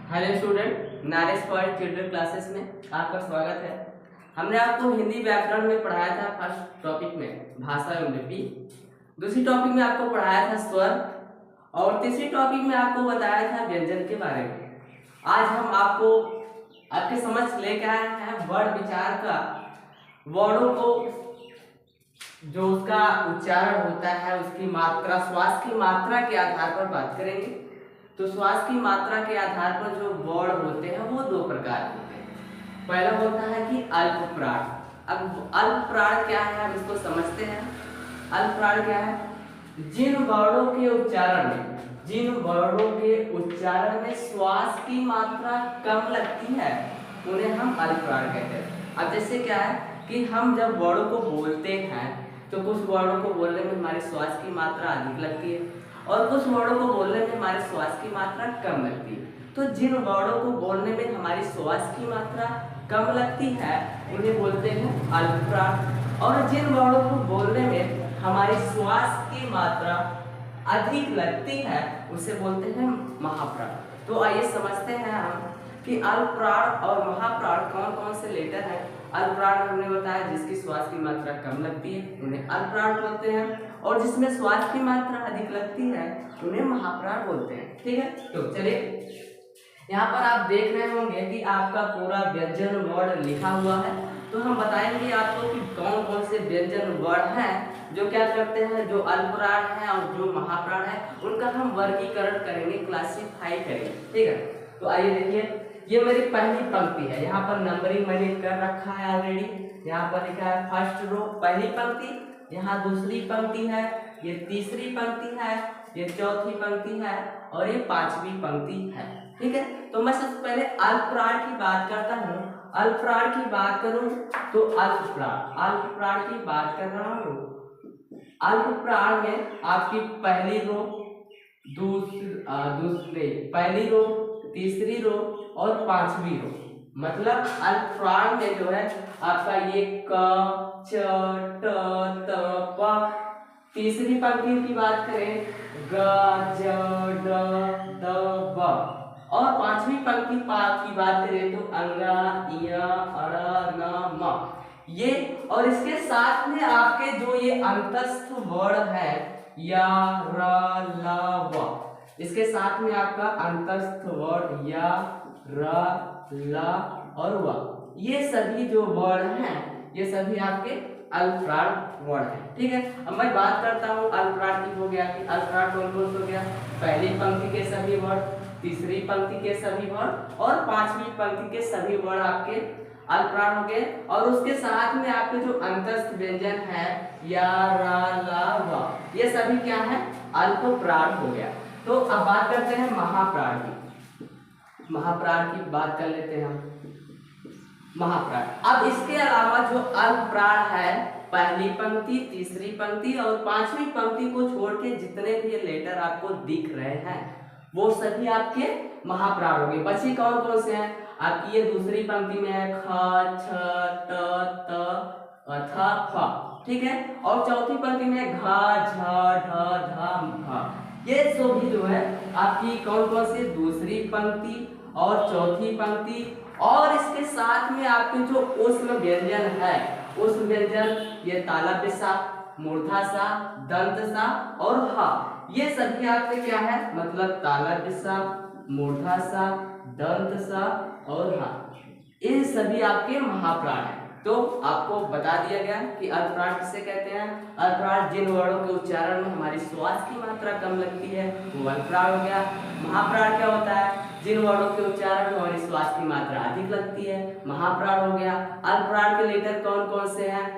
Hello student, knowledge for children classes में आपका स्वागत है। हमने आपको हिंदी व्याकरण में पढ़ाया था फर्स्ट टॉपिक में भाषा एवं लिपि, दूसरी टॉपिक में आपको पढ़ाया था स्वर और तीसरी टॉपिक में आपको बताया था व्यंजन के बारे में। आज हम आपको आपके समझ लेकर आए हैं वर्ण विचार का, वर्णों को जो उसका उच्चारण होता है उसकी मात्रा, श्वास की मात्रा के आधार पर बात करेंगे। तो श्वास की मात्रा के आधार पर जो वर्ण होते हैं वो दो प्रकार के होते हैं। पहला होता है कि अल्प प्राण। अब अल्प प्राण क्या है हम इसको समझते हैं। अल्प प्राण क्या है? जिन वर्णों के उच्चारण में श्वास की मात्रा कम लगती है उन्हें हम अल्प प्राण कहते हैं। अब जैसे क्या है कि हम जब वर्णों को बोलते हैं तो कुछ वर्णों को बोलने में हमारे श्वास की मात्रा अधिक लगती है और कुछ वर्णों को बोलने में हमारे श्वास की मात्रा कम लगती है। तो जिन वर्णों को बोलने में हमारी श्वास की मात्रा कम लगती है उन्हें बोलते हैं अल्प प्राण, और जिन वर्णों को बोलने में हमारी श्वास की मात्रा अधिक लगती है उसे बोलते हैं महाप्राण। तो आइए समझते हैं हम कि अल्प प्राण और महाप्राण कौन कौन से लेटर हैं। अल्प प्राण हमने बताया जिसकी श्वास की मात्रा कम लगती है उन्हें अल्प प्राण बोलते हैं, और जिसमें श्वास की मात्रा अधिक लगती है उन्हें महाप्राण बोलते हैं। ठीक है, तो चलिए यहाँ पर आप देख रहे होंगे कि आपका पूरा व्यंजन वर्ण लिखा हुआ है। तो हम बताएंगे आपको कि कौन कौन से व्यंजन वर्ण हैं जो क्या करते हैं, जो अल्प प्राण है और जो महाप्राण है उनका हम वर्गीकरण करेंगे, क्लासिफाई करेंगे। ठीक है, तो आइए देखिए, ये मेरी पहली पंक्ति है। यहाँ पर नंबरिंग मैंने कर रखा है ऑलरेडी। यहाँ पर लिखा है फर्स्ट रो पहली पंक्ति, यहाँ दूसरी पंक्ति है, ये तीसरी पंक्ति है, ये चौथी पंक्ति है और ये पांचवी पंक्ति है। ठीक है, तो मैं सबसे पहले अल्प प्राण की बात करता हूँ। अल्प प्राण की बात करूँ तो अल्प प्राण की बात कर रहा हूँ। अल्प प्राण में आपकी पहली रो, दूसरी पहली रो, तीसरी रो और पांचवी रो, मतलब अल्प प्राण में जो है आपका ये क च ट त प। तीसरी पंक्ति की बात करें ग ज ड द ब, और पांचवी पंक्ति की बात करें तो अंगा इया अड़ न म। ये और इसके साथ में आपके जो ये अंतस्थ वर्ण है या र ल व, इसके साथ में आपका अंतस्थ वर्ण या र ल और व, ये सभी जो वर्ण हैं ये सभी आपके अल्प प्राण वर्ण है। ठीक है, अब मैं बात करता हूँ अल्प प्राण की। हो गया कि अल्प प्राण कौन कौन से हो गया, पहली पंक्ति के सभी वर्ण, तीसरी पंक्ति के सभी वर्ण और पांचवी पंक्ति के सभी वर्ण आपके अल्प प्राण हो गए, और उसके साथ में आपके जो अंतस्थ व्यंजन है या रा ला व, ये सभी क्या है, अल्प प्राण हो गया। तो अब बात करते हैं महाप्राण की। महाप्राण की बात कर लेते हैं हम। महाप्राण, अब इसके अलावा जो अल्प प्राण है पहली पंक्ति, तीसरी पंक्ति और पांचवी पंक्ति को छोड़ के जितने भी लेटर आपको दिख रहे हैं वो सभी आपके महाप्राण हो गए। बचे कौन कौन से हैं आपकी, ये दूसरी पंक्ति में है ख छ ट त थ फ। ठीक है, और चौथी पंक्ति में घ झ ढ ध भ। ये सभी जो है आपकी कौन कौन सी, दूसरी पंक्ति और चौथी पंक्ति, और इसके साथ में आपके जो ऊष्म व्यंजन है, ऊष्म व्यंजन ये तालव्य सा, मूर्धा सा, दंत सा और हा, ये सभी आपके क्या है, मतलब तालव्य सा, मूर्धा सा, दंत सा और हा, ये सभी आपके महाप्राण है। तो आपको बता दिया गया कि अल्प प्राण किसे कहते हैं। अल्प प्राण जिन वर्णों के उच्चारण में हमारी श्वास की मात्रा कम लगती है वो अल्प प्राण हो गया। महाप्राण क्या होता है, जिन वर्णों के उच्चारण में हमारी श्वास की मात्रा अधिक लगती है, महाप्राण हो गया। अल्प प्राण के लेटर कौन कौन से हैं,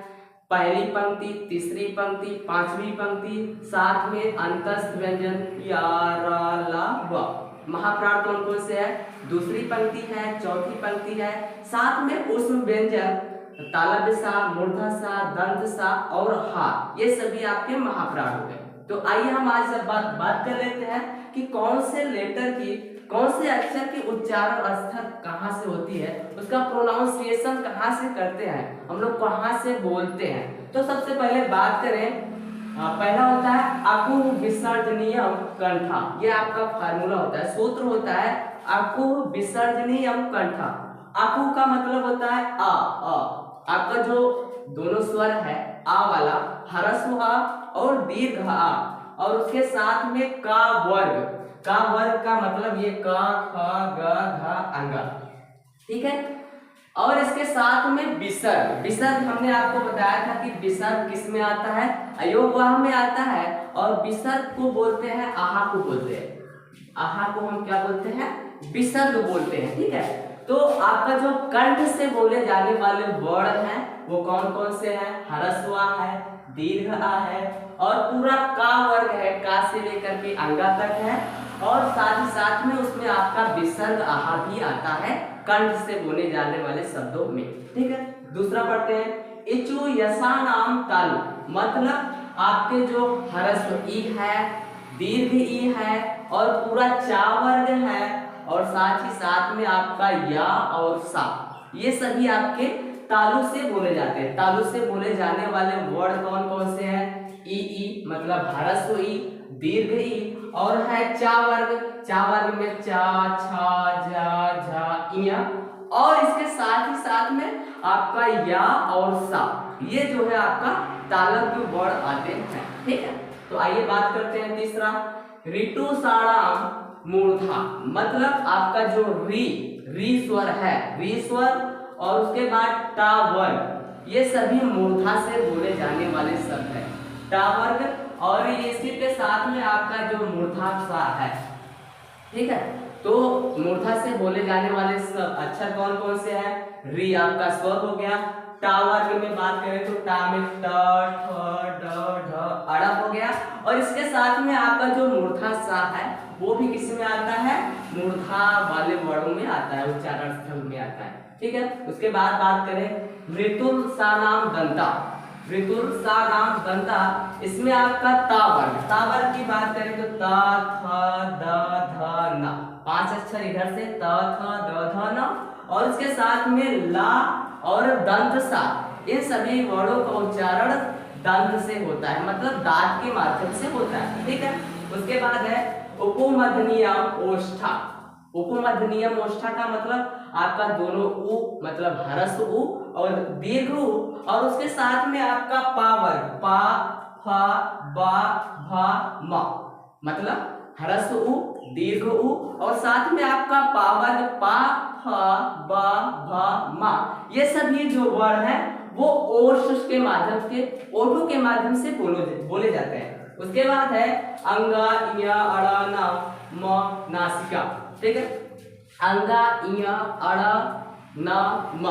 पहली पंक्ति, तीसरी पंक्ति, पांचवी पंक्ति, साथ में अंतस्थ व्यंजन या रा ला व। महाप्राण कौन कौन से है, दूसरी पंक्ति है, चौथी पंक्ति है, साथ में ऊष्म व्यंजन तालव्य सा, मूर्धा सा, दंत सा और हा, ये सभी आपके महाप्राण हो गए। तो आइए हम आज सब बात कर लेते हैं कि कौन से लेटर की, कौन से अक्षर की उच्चारण स्तर कहाँ से होती है, उसका प्रोनाउंसिएशन कहाँ से करते हैं, हम लोग कहाँ से बोलते हैं। तो सबसे पहले बात करें, पहला होता है अकु विसर्जनीयम कंठा। ये आपका फार्मूला होता है, सूत्र होता है आपको विसर्जनीयम कंठ। आपू का मतलब होता है आ। आपका जो दोनों स्वर है आ वाला, ह्रस्व आ और दीर्घ आ, और उसके साथ में का वर्ग। का वर्ग का मतलब ये क ख ग घ अंगा, ठीक है। और इसके साथ में विसर्ग। विसर्ग हमने आपको बताया था कि विसर्ग किस में आता है, अयोगवाह में आता है। और विसर्ग को बोलते हैं आहा को बोलते हैं। आहा को हम क्या बोलते हैं, विसर्ग बोलते हैं, ठीक है। तो आपका जो कंठ से बोले जाने वाले वर्ण हैं वो कौन कौन से हैं, ह्रस्व आ है, दीर्घ आ है, और पूरा का वर्ग है, का से लेकर के अंगा तक है। और साथ ही साथ में उसमें आपका विसर्ग आहा भी आता है कंठ से बोले जाने वाले शब्दों में, ठीक है। दूसरा पढ़ते हैं, इचु यशानाम तालु। मतलब आपके जो ह्रस्व ई है, दीर्घ ई है, और पूरा चा वर्ग है, और साथ ही साथ में आपका या और सा, ये सभी आपके तालु से बोले जाते हैं। तालु से बोले जाने वाले वर्ड कौन कौन से हैं, ई मतलब ह्रस्व ई, दीर्घ ई, और है चा वर्ग। चा वर्ग में चा, छा, झा, झा, इया, और इसके साथ ही साथ में आपका या और सा, ये जो है आपका तालव्य के वर्ड आते हैं, ठीक है। तो आइए बात करते हैं तीसरा, ऋतुषाणाम मूर्धा। मतलब आपका जो री स्वर है, री स्वर, और उसके बाद टा वर्ग, ये सभी मूर्धा से बोले जाने वाले शब्द हैं। टा वर्ग और इसी के साथ में आपका जो मूर्धा सा है, ठीक है। तो मूर्धा से बोले जाने वाले सब अक्षर कौन कौन से हैं, री आपका स्वर हो गया। टा वर्ग में बात करें तो टा में ट, ठ, ड, ढ, अड़ा हो गया। और इसके साथ में आपका जो मूर्धा सा है वो भी किस में आता है, मूर्धा वाले वर्णों में आता है, उच्चारण स्थल में आता है, ठीक है। उसके बाद बात करें ऋतुल सा नाम दंता। ऋतुल सा नाम दंता, इसमें आपका ता वर्ग की बात करें तो ता, थ, द, ध, न, 5 अक्षर इधर से त, थ, द, ध, न, और इसके साथ में ला और दंत सा, ये सभी वर्णों का उच्चारण दंत से होता है, मतलब दांत के माध्यम से होता है, ठीक है। उसके बाद है उपमध्यनियम ओष्ठा। उपमध्यनियम ओष्ठा का मतलब आपका दोनों उ मतलब ह्रस्व उ और दीर्घ उ, और उसके साथ में आपका पा वर्ग, पा, फा, बा, भा, म, मतलब ह्रस्व उ, दीर्घ उ, और साथ में आपका पा वर्ग, पा, फा, बा, भा, म, ये सभी जो वर्ण है वो ओष्ठ के माध्यम से, ओठों के माध्यम से बोले जाते हैं। उसके बाद है अंगा, इया, अड़ा, ना, म, नासिका, ठीक है। अंगा, इया, अड़ा, ना, म,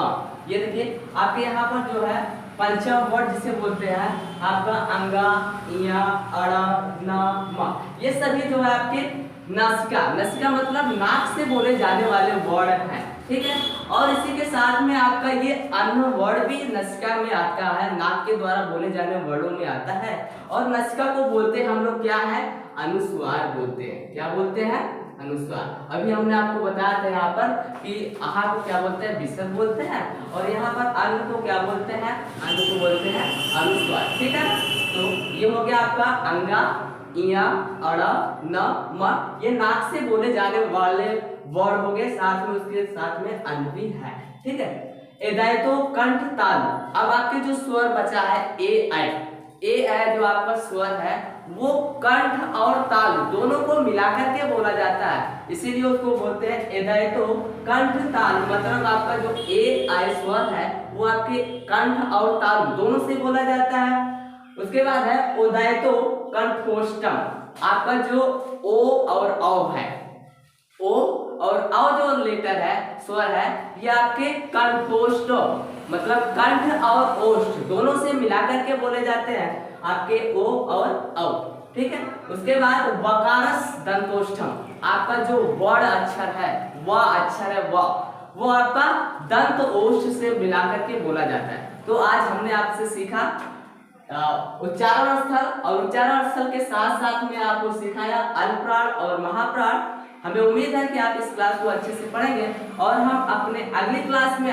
ये देखिए आपके यहाँ पर जो है पंचम वर्ड जिसे बोलते हैं आपका अंगा, इया, अड़ा, ना, म, ये सभी जो है आपके नासिका। नासिका मतलब नाक से बोले जाने वाले वर्ड हैं, ठीक है। और इसी के साथ में आपका ये अन्य वर्ड भी नासिका में आता है, नाक के द्वारा बोले जाने वर्डों में आता है। और नासिका को बोलते हैं हम लोग क्या है, अनुस्वार बोलते हैं। क्या बोलते हैं, अनुस्वार। अभी हमने आपको बताया था यहाँ पर कि आहा को क्या बोलते हैं, विसर्ग बोलते हैं, और यहाँ पर अन्न को क्या बोलते हैं, अन्न को बोलते हैं अनुस्वार, ठीक है। तो ये हो गया आपका अंगा, इया, अड़ा, न, म, ये नाक से बोले जाने वाले वर्ड हो गए, साथ में उसके साथ में अन्न भी है, ठीक है। एदायतो कंठ ताल। अब आपके जो स्वर बचा है ए आई जो आपका स्वर है वो कंठ और ताल दोनों को मिलाकर के बोला जाता है, इसीलिए उसको बोलते हैं एदायतो कंठ ताल। मतलब आपका जो ए आई स्वर है वो आपके कंठ और ताल दोनों से बोला जाता है। उसके बाद है उदायतो कंठोष्टम। आपका जो ओ और औ है, ओ और औ जो लेटर है, स्वर है, ये आपके कंठोष्ट मतलब कंठ और ओष्ठ दोनों से मिलाकर के बोले जाते हैं, आपके ओ और औ, ठीक है। उसके बाद वकारस दंतोष्ठम। आपका जो वर्ण अक्षर है, व अक्षर है, वो आपका दंत ओष्ठ से मिलाकर के बोला जाता है। तो आज हमने आपसे सीखा उच्चारण स्थल, और उच्चारण स्थल के साथ साथ में आपको सिखाया अल्पप्राण और महाप्राण। हमें उम्मीद है कि आप इस क्लास को अच्छे से पढ़ेंगे, और हम अपने अगली क्लास में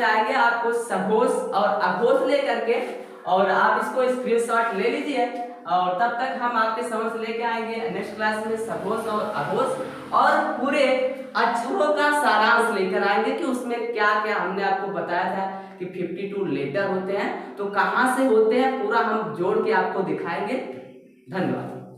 आएंगे आपको सघोष और अघोष लेकर के, और आप इसको स्क्रीनशॉट ले लीजिए और तब तक हम आपके समझ लेके आएंगे नेक्स्ट क्लास में सघोष और अघोष और पूरे अक्षरों का सारांश लेकर आएंगे कि उसमें क्या क्या हमने आपको बताया था कि 52 लेटर होते हैं तो कहाँ से होते हैं पूरा हम जोड़ के आपको दिखाएंगे। धन्यवाद।